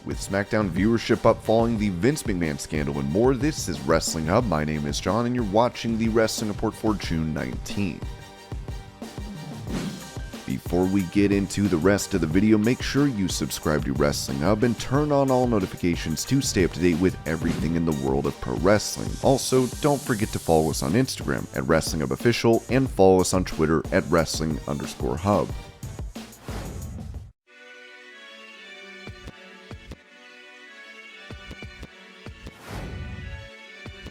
With SmackDown viewership up following the Vince McMahon scandal and more, this is Wrestling Hub. My name is John and you're watching the Wrestling Report for June 19th. Before we get into the rest of the video, make sure you subscribe to Wrestling Hub and turn on all notifications to stay up to date with everything in the world of pro wrestling. Also, don't forget to follow us on Instagram at Wrestling Hub Official and follow us on Twitter at Wrestling_Hub.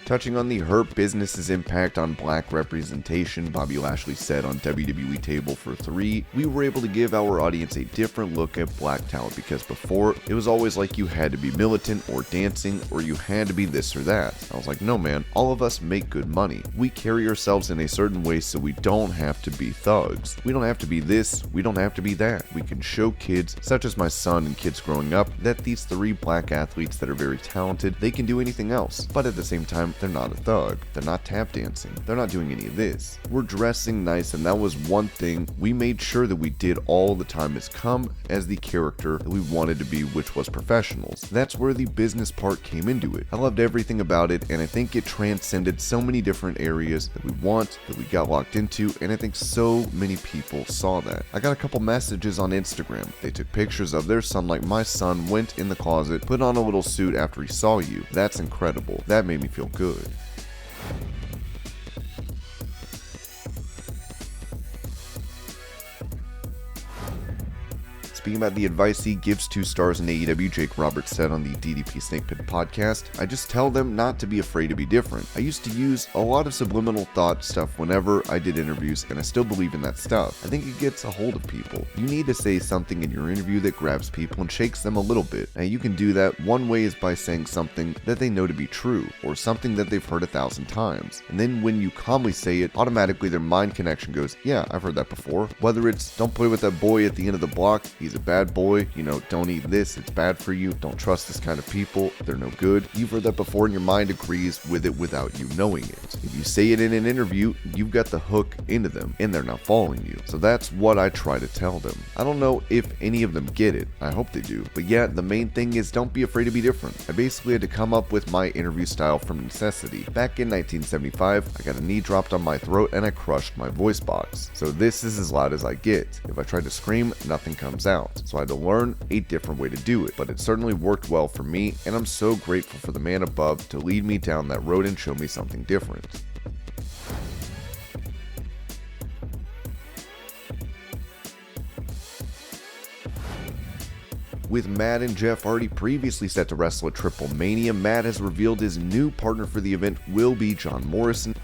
Touching on the Hurt Business's impact on black representation, Bobby Lashley said on WWE Table for 3, "We were able to give our audience a different look at black talent because before, it was always like you had to be militant or dancing or you had to be this or that." I was like, no man, all of us make good money. We carry ourselves in a certain way so we don't have to be thugs. We don't have to be this, we don't have to be that. We can show kids, such as my son and kids growing up, that these 3 black athletes that are very talented, they can do anything else. But at the same time, they're not a thug. They're not tap dancing. They're not doing any of this. We're dressing nice, and that was one thing we made sure that we did all the time, is come as the character that we wanted to be, which was professionals. That's where the business part came into it. I loved everything about it, and I think it transcended so many different areas that we got locked into, and I think so many people saw that. I got a couple messages on Instagram. They took pictures of their son, like my son went in the closet, put on a little suit after he saw you. That's incredible. That made me feel good. Speaking about the advice he gives to stars in AEW, Jake Roberts said on the DDP Snake Pit podcast, "I just tell them not to be afraid to be different. I used to use a lot of subliminal thought stuff whenever I did interviews, and I still believe in that stuff. I think it gets a hold of people. You need to say something in your interview that grabs people and shakes them a little bit. Now you can do that one way is by saying something that they know to be true, or something that they've heard 1,000 times. And then when you calmly say it, automatically their mind connection goes, yeah, I've heard that before. Whether it's, don't play with that boy at the end of the block, he's a bad boy, don't eat this, it's bad for you, don't trust this kind of people, they're no good. You've heard that before and your mind agrees with it without you knowing it. If you say it in an interview, you've got the hook into them and they're not following you. So that's what I try to tell them. I don't know if any of them get it. I hope they do. But yeah, the main thing is don't be afraid to be different. I basically had to come up with my interview style from necessity. Back in 1975, I got a knee dropped on my throat and I crushed my voice box. So this is as loud as I get. If I try to scream, nothing comes out. So I had to learn a different way to do it, but it certainly worked well for me, and I'm so grateful for the man above to lead me down that road and show me something different." With Matt and Jeff Hardy previously set to wrestle at Triple Mania, Matt has revealed his new partner for the event will be John Morrison.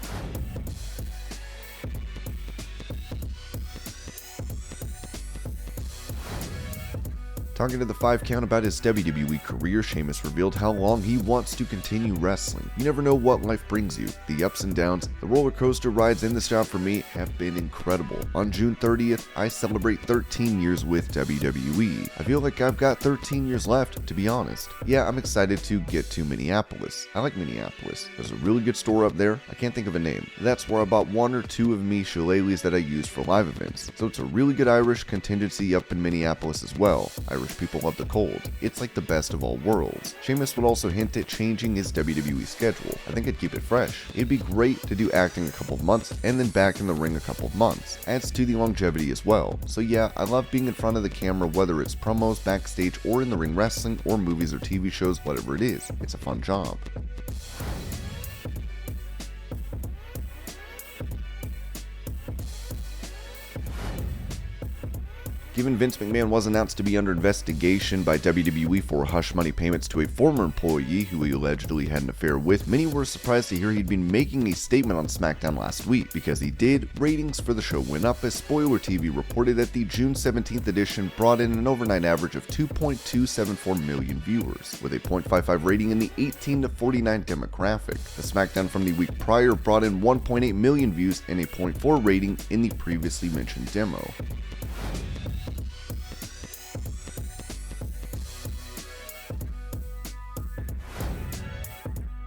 Talking to the 5 Count about his WWE career, Sheamus revealed how long he wants to continue wrestling. "You never know what life brings you. The ups and downs, the roller coaster rides in this job for me have been incredible. On June 30th, I celebrate 13 years with WWE. I feel like I've got 13 years left, to be honest. Yeah, I'm excited to get to Minneapolis. I like Minneapolis. There's a really good store up there. I can't think of a name. That's where I bought 1 or 2 of me shillelaghs that I use for live events. So it's a really good Irish contingency up in Minneapolis as well. Irish people love the cold. It's like the best of all worlds." Sheamus would also hint at changing his WWE schedule. "I think I'd keep it fresh. It'd be great to do acting a couple of months and then back in the ring a couple of months. Adds to the longevity as well. So yeah, I love being in front of the camera, whether it's promos, backstage, or in the ring wrestling, or movies or TV shows, whatever it is. It's a fun job." Given Vince McMahon was announced to be under investigation by WWE for hush money payments to a former employee who he allegedly had an affair with, many were surprised to hear he'd been making a statement on SmackDown last week. Because he did, ratings for the show went up as Spoiler TV reported that the June 17th edition brought in an overnight average of 2.274 million viewers, with a 0.55 rating in the 18 to 49 demographic. The SmackDown from the week prior brought in 1.8 million views and a 0.4 rating in the previously mentioned demo.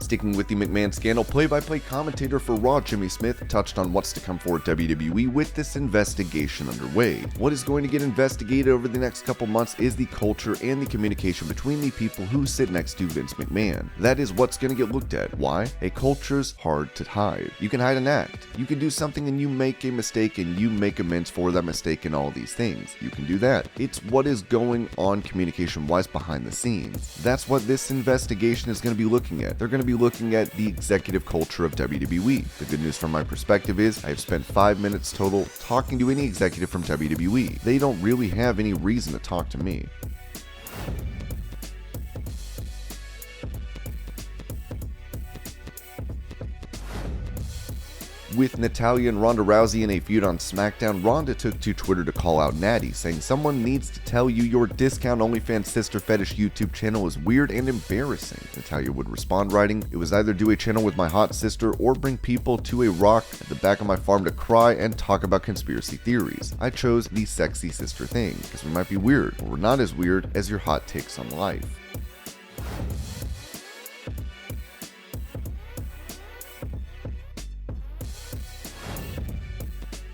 Sticking with the McMahon scandal, play-by-play commentator for Raw Jimmy Smith touched on what's to come for WWE with this investigation underway. What is going to get investigated over the next couple months is the culture and the communication between the people who sit next to Vince McMahon. That is what's going to get looked at. Why? A culture's hard to hide. You can hide an act. You can do something and you make a mistake and you make amends for that mistake and all these things. You can do that. It's what is going on communication-wise behind the scenes. That's what this investigation is going to be looking at. They're going to be looking at the executive culture of WWE. The good news from my perspective is I have spent 5 minutes total talking to any executive from WWE. They don't really have any reason to talk to me. With Natalya and Ronda Rousey in a feud on SmackDown, Ronda took to Twitter to call out Natty, saying someone needs to tell you your discount OnlyFans sister fetish YouTube channel is weird and embarrassing. Natalya would respond writing, "It was either do a channel with my hot sister or bring people to a rock at the back of my farm to cry and talk about conspiracy theories. I chose the sexy sister thing, because we might be weird, but we're not as weird as your hot takes on life."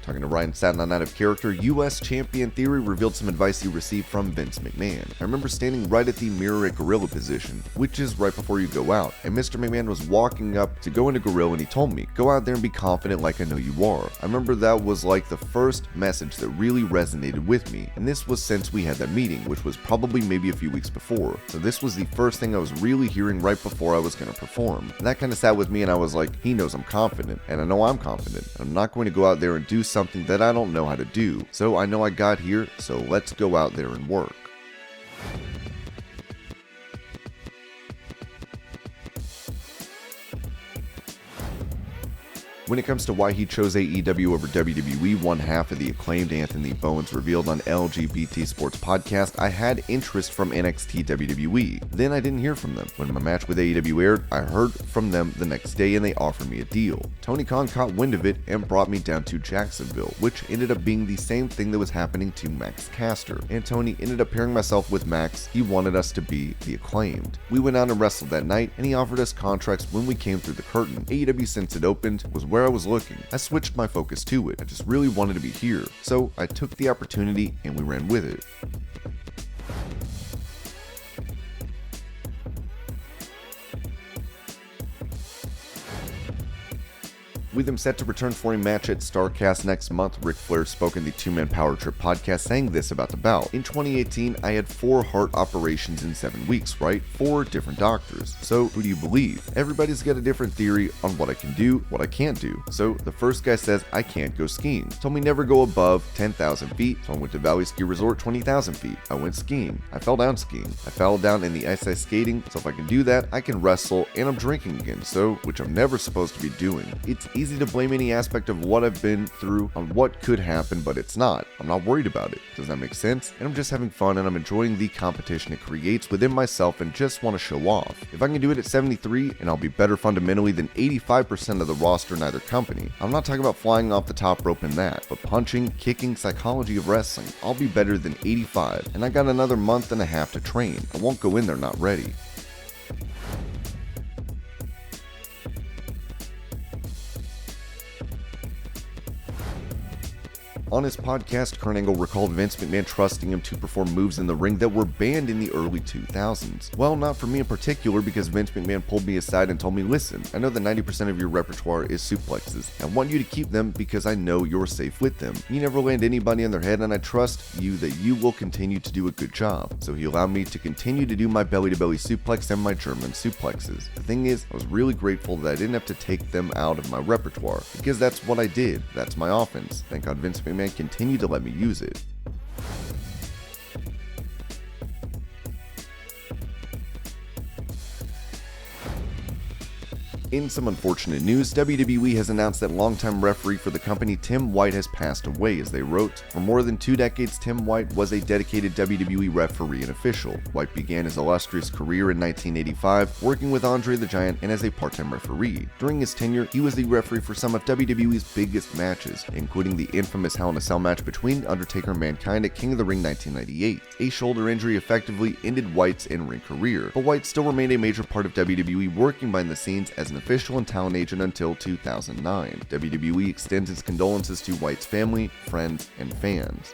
Talking to Ryan Satin on Out of Character, US Champion Theory revealed some advice he received from Vince McMahon. "I remember standing right at the mirror at gorilla position, which is right before you go out, and Mr. McMahon was walking up to go into gorilla and he told me, 'Go out there and be confident like I know you are.' I remember that was like the first message that really resonated with me, and this was since we had that meeting, which was probably maybe a few weeks before. So this was the first thing I was really hearing right before I was going to perform. And that kind of sat with me and I was like, he knows I'm confident, and I know I'm confident. I'm not going to go out there and do something that I don't know how to do. So I know I got here, so let's go out there and work." When it comes to why he chose AEW over WWE, one half of the acclaimed Anthony Bowens revealed on LGBT Sports Podcast, "I had interest from NXT WWE. Then I didn't hear from them. When my match with AEW aired, I heard from them the next day and they offered me a deal. Tony Khan caught wind of it and brought me down to Jacksonville, which ended up being the same thing that was happening to Max Caster. And Tony ended up pairing myself with Max. He wanted us to be the acclaimed. We went out and wrestled that night and he offered us contracts when we came through the curtain. AEW, since it opened, was where I was looking. I switched my focus to it. I just really wanted to be here. So I took the opportunity and we ran with it." With him set to return for a match at StarCast next month, Ric Flair spoke in the Two-Man Power Trip podcast saying this about the bout. "In 2018, I had 4 heart operations in 7 weeks, right? 4 different doctors. So who do you believe? Everybody's got a different theory on what I can do, what I can't do. So the first guy says I can't go skiing. Told me never go above 10,000 feet, so I went to Valley Ski Resort 20,000 feet. I went skiing. I fell down skiing. I fell down in the ice skating, so if I can do that, I can wrestle, and I'm drinking again, so, which I'm never supposed to be doing. It's easy to blame any aspect of what I've been through on what could happen, but it's not. I'm not worried about it. Does that make sense? And I'm just having fun and I'm enjoying the competition it creates within myself and just want to show off. If I can do it at 73, and I'll be better fundamentally than 85% of the roster in either company. I'm not talking about flying off the top rope in that, but punching, kicking, psychology of wrestling. I'll be better than 85, and I got another month and a half to train. I won't go in there not ready." On his podcast, Kurt Angle recalled Vince McMahon trusting him to perform moves in the ring that were banned in the early 2000s. "Well, not for me in particular, because Vince McMahon pulled me aside and told me, 'Listen, I know that 90% of your repertoire is suplexes. I want you to keep them because I know you're safe with them. You never land anybody on their head and I trust you that you will continue to do a good job.' So he allowed me to continue to do my belly-to-belly suplex and my German suplexes. The thing is, I was really grateful that I didn't have to take them out of my repertoire, because that's what I did. That's my offense. Thank God Vince McMahon continued to let me use it." In some unfortunate news, WWE has announced that longtime referee for the company Tim White has passed away. As they wrote, for more than 2 decades, Tim White was a dedicated WWE referee and official. White began his illustrious career in 1985, working with Andre the Giant and as a part-time referee. During his tenure, he was the referee for some of WWE's biggest matches, including the infamous Hell in a Cell match between Undertaker and Mankind at King of the Ring 1998. A shoulder injury effectively ended White's in-ring career, but White still remained a major part of WWE, working behind the scenes as an official and talent agent until 2009. WWE extends its condolences to White's family, friends, and fans.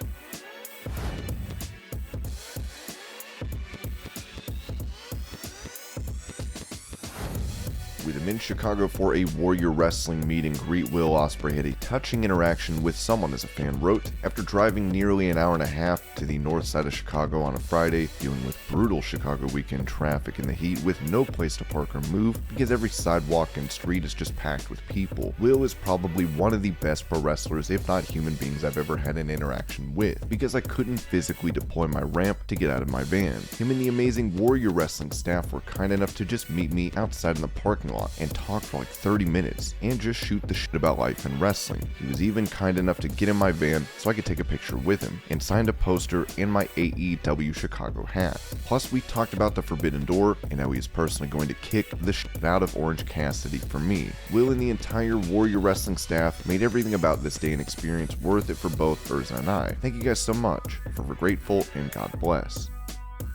With him in Chicago for a Warrior Wrestling meet and greet, Will Ospreay had a touching interaction with someone, as a fan wrote. After driving nearly an hour and a half to the north side of Chicago on a Friday, dealing with brutal Chicago weekend traffic in the heat with no place to park or move because every sidewalk and street is just packed with people, Will is probably one of the best pro wrestlers, if not human beings, I've ever had an interaction with, because I couldn't physically deploy my ramp to get out of my van. Him and the amazing Warrior Wrestling staff were kind enough to just meet me outside in the parking lot and talk for like 30 minutes and just shoot the shit about life and wrestling. He was even kind enough to get in my van so I could take a picture with him, and signed a poster and my AEW Chicago hat. Plus, we talked about the Forbidden Door and how he is personally going to kick the shit out of Orange Cassidy for me. Will and the entire Warrior Wrestling staff made everything about this day and experience worth it for both Urza and I. Thank you guys so much. Forever grateful, and God bless.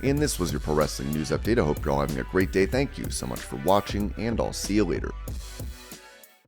And this was your Pro Wrestling News Update. I hope you're all having a great day. Thank you so much for watching, and I'll see you later.